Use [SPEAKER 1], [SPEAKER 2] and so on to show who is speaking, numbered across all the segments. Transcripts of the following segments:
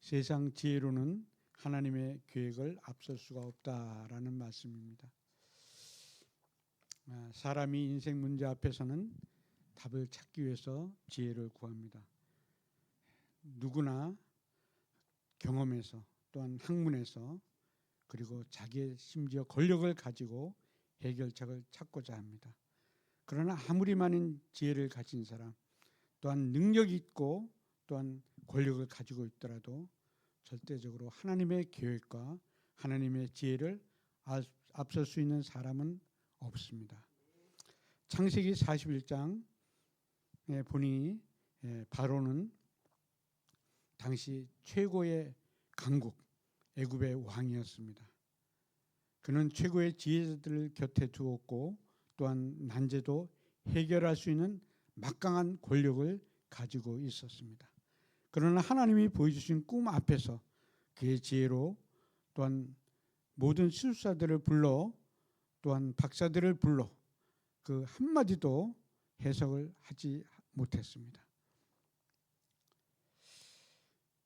[SPEAKER 1] 세상 지혜로는 하나님의 계획을 앞설 수가 없다라는 말씀입니다. 사람이 인생 문제 앞에서는 답을 찾기 위해서 지혜를 구합니다. 누구나 경험에서 또한 학문에서 그리고 자기의 심지어 권력을 가지고 해결책을 찾고자 합니다. 그러나 아무리 많은 지혜를 가진 사람 또한 능력이 있고 또한 권력을 가지고 있더라도 절대적으로 하나님의 계획과 하나님의 지혜를 앞설 수 있는 사람은 없습니다. 창세기 41장에 보니 바로는 당시 최고의 강국 애굽의 왕이었습니다. 그는 최고의 지혜자들을 곁에 두었고 또한 난제도 해결할 수 있는 막강한 권력을 가지고 있었습니다. 그러나 하나님이 보여주신 꿈 앞에서 그의 지혜로 또한 모든 실수자들을 불러 또한 박사들을 불러 그 한마디도 해석을 하지 못했습니다.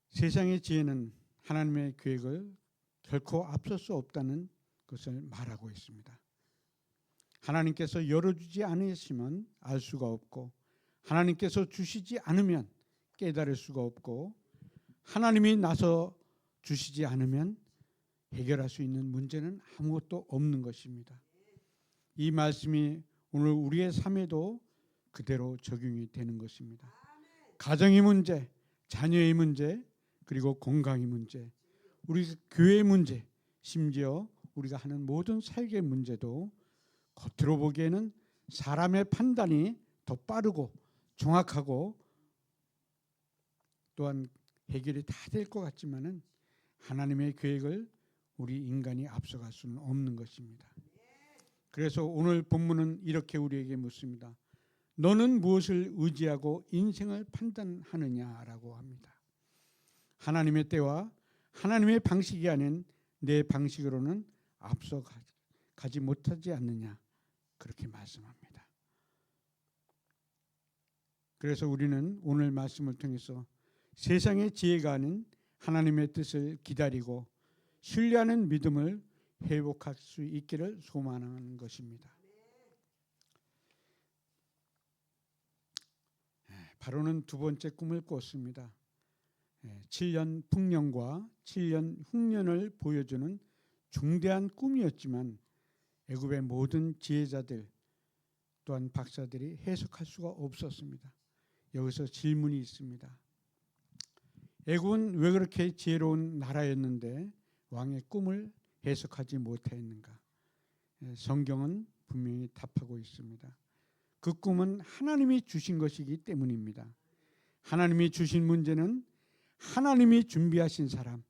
[SPEAKER 1] 세상의 지혜는 하나님의 계획을 결코 앞설 수 없다는 것을 말하고 있습니다. 하나님께서 열어주지 않으시면 알 수가 없고 하나님께서 주시지 않으면 깨달을 수가 없고 하나님이 나서 주시지 않으면 해결할 수 있는 문제는 아무것도 없는 것입니다. 이 말씀이 오늘 우리의 삶에도 그대로 적용이 되는 것입니다. 가정의 문제, 자녀의 문제, 그리고 건강의 문제, 우리 교회의 문제, 심지어 우리가 하는 모든 삶의 문제도 겉으로 보기에는 사람의 판단이 더 빠르고 정확하고 또한 해결이 다 될 것 같지만은 하나님의 계획을 우리 인간이 앞서갈 수는 없는 것입니다. 그래서 오늘 본문은 이렇게 우리에게 묻습니다. 너는 무엇을 의지하고 인생을 판단하느냐라고 합니다. 하나님의 때와 하나님의 방식이 아닌 내 방식으로는 앞서가지 못하지 않느냐 그렇게 말씀합니다. 그래서 우리는 오늘 말씀을 통해서 세상의 지혜가 아닌 하나님의 뜻을 기다리고 신뢰하는 믿음을 회복할 수 있기를 소망하는 것입니다. 바로는 두 번째 꿈을 꿨습니다. 7년 풍년과 7년 흉년을 보여주는 중대한 꿈이었지만 애굽의 모든 지혜자들 또한 박사들이 해석할 수가 없었습니다. 여기서 질문이 있습니다. 애굽은 왜 그렇게 지혜로운 나라였는데 왕의 꿈을 해석하지 못했는가? 성경은 분명히 답하고 있습니다. 그 꿈은 하나님이 주신 것이기 때문입니다. 하나님이 주신 문제는 하나님이 준비하신 사람,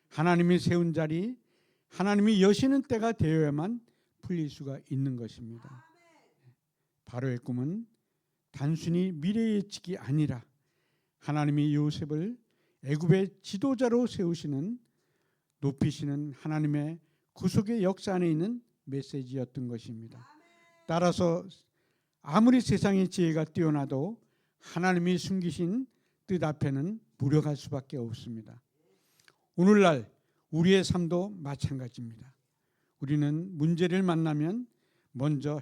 [SPEAKER 1] 하나님이 세운 자리, 하나님이 여시는 때가 되어야만 풀릴 수가 있는 것입니다. 바로의 꿈은 단순히 미래 예측이 아니라 하나님이 요셉을 애굽의 지도자로 세우시는 높이시는 하나님의 구속의 역사 안에 있는 메시지였던 것입니다. 따라서 아무리 세상의 지혜가 뛰어나도 하나님이 숨기신 뜻 앞에는 무력할 수밖에 없습니다. 오늘날 우리의 삶도 마찬가지입니다. 우리는 문제를 만나면 먼저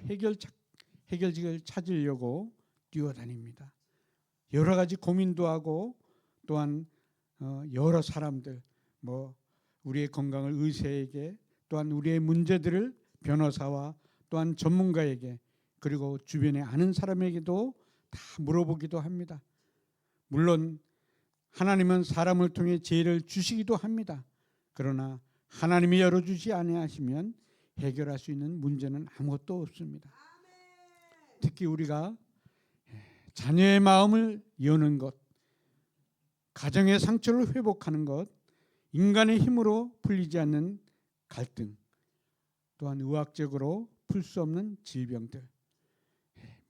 [SPEAKER 1] 해결책을 찾으려고 뛰어다닙니다. 여러 가지 고민도 하고 또한 여러 사람들 우리의 건강을 의사에게 또한 우리의 문제들을 변호사와 또한 전문가에게 그리고 주변에 아는 사람에게도 다 물어보기도 합니다. 물론 하나님은 사람을 통해 지혜를 주시기도 합니다. 그러나 하나님이 열어주지 아니하시면 해결할 수 있는 문제는 아무것도 없습니다. 특히 우리가 자녀의 마음을 여는 것, 가정의 상처를 회복하는 것, 인간의 힘으로 풀리지 않는 갈등, 또한 의학적으로 풀 수 없는 질병들,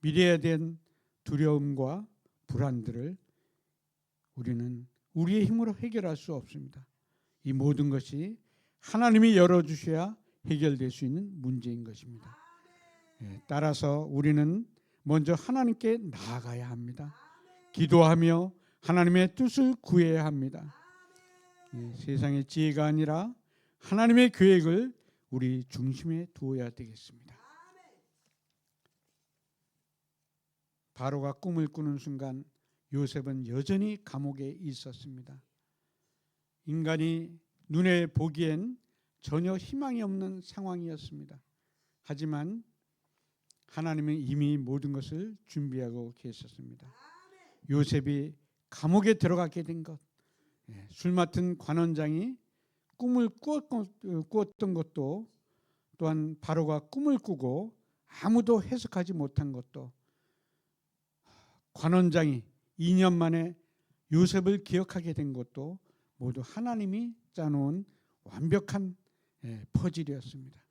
[SPEAKER 1] 미래에 대한 두려움과 불안들을 우리는 우리의 힘으로 해결할 수 없습니다. 이 모든 것이 하나님이 열어주셔야 해결될 수 있는 문제인 것입니다. 따라서 우리는 먼저 하나님께 나아가야 합니다. 기도하며 하나님의 뜻을 구해야 합니다. 세상의 지혜가 아니라 하나님의 계획을 우리 중심에 두어야 되겠습니다. 바로가 꿈을 꾸는 순간 요셉은 여전히 감옥에 있었습니다. 인간이 눈에 보기엔 전혀 희망이 없는 상황이었습니다. 하지만 하나님은 이미 모든 것을 준비하고 계셨습니다. 요셉이 감옥에 들어가게 된 것, 술 맡은 관원장이 꿈을 꾸었던 것도, 또한 바로가 꿈을 꾸고 아무도 해석하지 못한 것도, 관원장이 2년 만에 요셉을 기억하게 된 것도 모두 하나님이 짜놓은 완벽한 퍼즐이었습니다.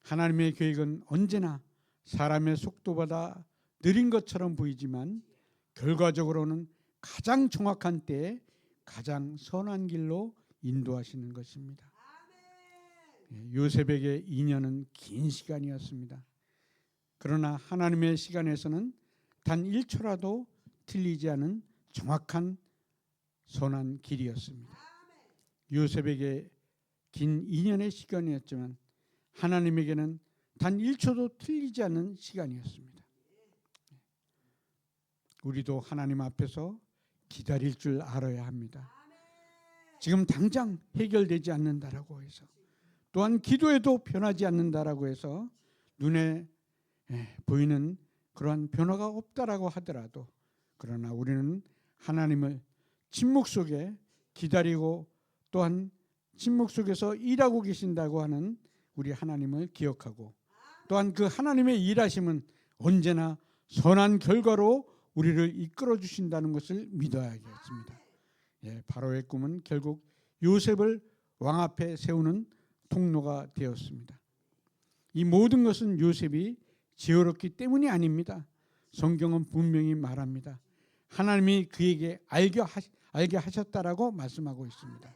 [SPEAKER 1] 하나님의 계획은 언제나 사람의 속도보다 느린 것처럼 보이지만 결과적으로는 가장 정확한 때에 가장 선한 길로 인도하시는 것입니다. 요셉에게 2년은 긴 시간이었습니다. 그러나 하나님의 시간에서는 단 1초라도 틀리지 않은 정확한 선한 길이었습니다. 요셉에게 긴 2년의 시간이었지만 하나님에게는 단 1초도 틀리지 않는 시간이었습니다. 우리도 하나님 앞에서 기다릴 줄 알아야 합니다. 지금 당장 해결되지 않는다라고 해서, 또한 기도해도 변하지 않는다라고 해서 눈에 보이는 그러한 변화가 없다라고 하더라도, 그러나 우리는 하나님을 침묵 속에 기다리고 또한 침묵 속에서 일하고 계신다고 하는 우리 하나님을 기억하고, 또한 그 하나님의 일하심은 언제나 선한 결과로 우리를 이끌어 주신다는 것을 믿어야겠습니다. 바로의 꿈은 결국 요셉을 왕 앞에 세우는 통로가 되었습니다. 이 모든 것은 요셉이 지혜롭기 때문이 아닙니다. 성경은 분명히 말합니다. 하나님이 그에게 알게 하셨다라고 말씀하고 있습니다.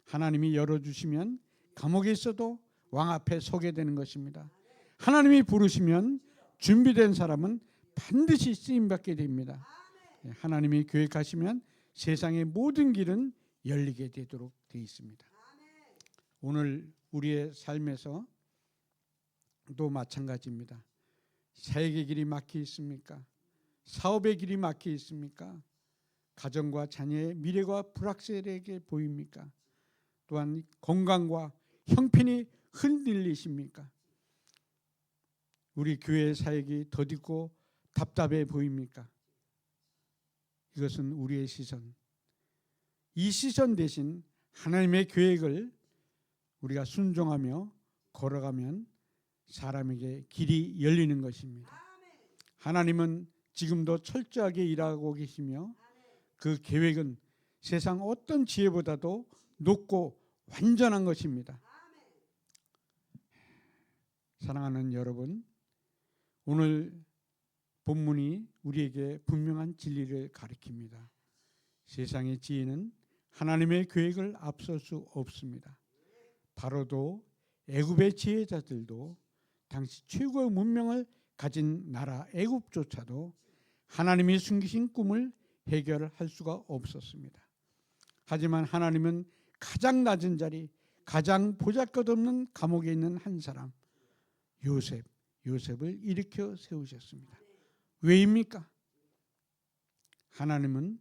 [SPEAKER 1] 하나님이 열어주시면 감옥에 있어도 왕 앞에 서게 되는 것입니다. 하나님이 부르시면 준비된 사람은 반드시 쓰임받게 됩니다. 하나님이 계획하시면 세상의 모든 길은 열리게 되도록 되어 있습니다. 오늘 우리의 삶에서 또 마찬가지입니다. 사역의 길이 막혀 있습니까? 사업의 길이 막혀 있습니까? 가정과 자녀의 미래가 불확실하게 보입니까? 또한 건강과 형편이 흔들리십니까? 우리 교회의 사역이 더디고 답답해 보입니까? 이것은 우리의 시선. 이 시선 대신 하나님의 계획을 우리가 순종하며 걸어가면 사람에게 길이 열리는 것입니다. 하나님은 지금도 철저하게 일하고 계시며 그 계획은 세상 어떤 지혜보다도 높고 완전한 것입니다. 사랑하는 여러분, 오늘 본문이 우리에게 분명한 진리를 가리킵니다. 세상의 지혜는 하나님의 계획을 앞설 수 없습니다. 바로도 애굽의 지혜자들도 당시 최고의 문명을 가진 나라 애굽조차도 하나님이 숨기신 꿈을 해결할 수가 없었습니다. 하지만 하나님은 가장 낮은 자리, 가장 보잘것없는 감옥에 있는 한 사람, 요셉을 일으켜 세우셨습니다. 왜입니까? 하나님은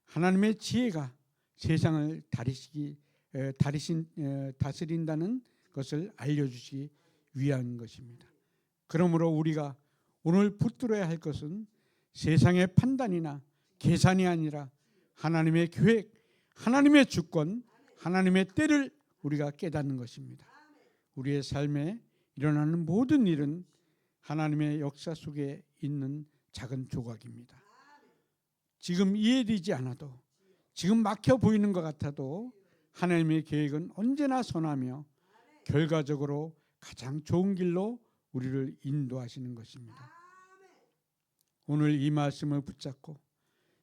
[SPEAKER 1] 하나님의 지혜가 세상을 다스린다는 것을 알려주시기 위한 것입니다. 그러므로 우리가 오늘 붙들어야 할 것은 세상의 판단이나 계산이 아니라 하나님의 계획, 하나님의 주권, 하나님의 때를 우리가 깨닫는 것입니다. 우리의 삶에 일어나는 모든 일은 하나님의 역사 속에 있는 작은 조각입니다. 지금 이해되지 않아도, 지금 막혀 보이는 것 같아도 하나님의 계획은 언제나 선하며 결과적으로 가장 좋은 길로 우리를 인도하시는 것입니다. 오늘 이 말씀을 붙잡고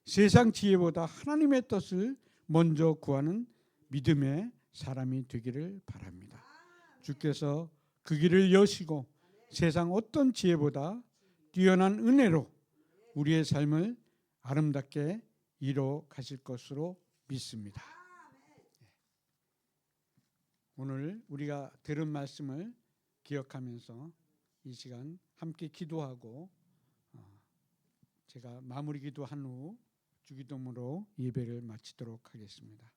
[SPEAKER 1] 세상 지혜보다 하나님의 뜻을 먼저 구하는 믿음의 사람이 되기를 바랍니다. 주께서 그 길을 여시고 세상 어떤 지혜보다 뛰어난 은혜로 우리의 삶을 아름답게 이뤄 가실 것으로 믿습니다. 오늘 우리가 들은 말씀을 기억하면서 이 시간 함께 기도하고 제가 마무리 기도한 후 주기도문으로 예배를 마치도록 하겠습니다.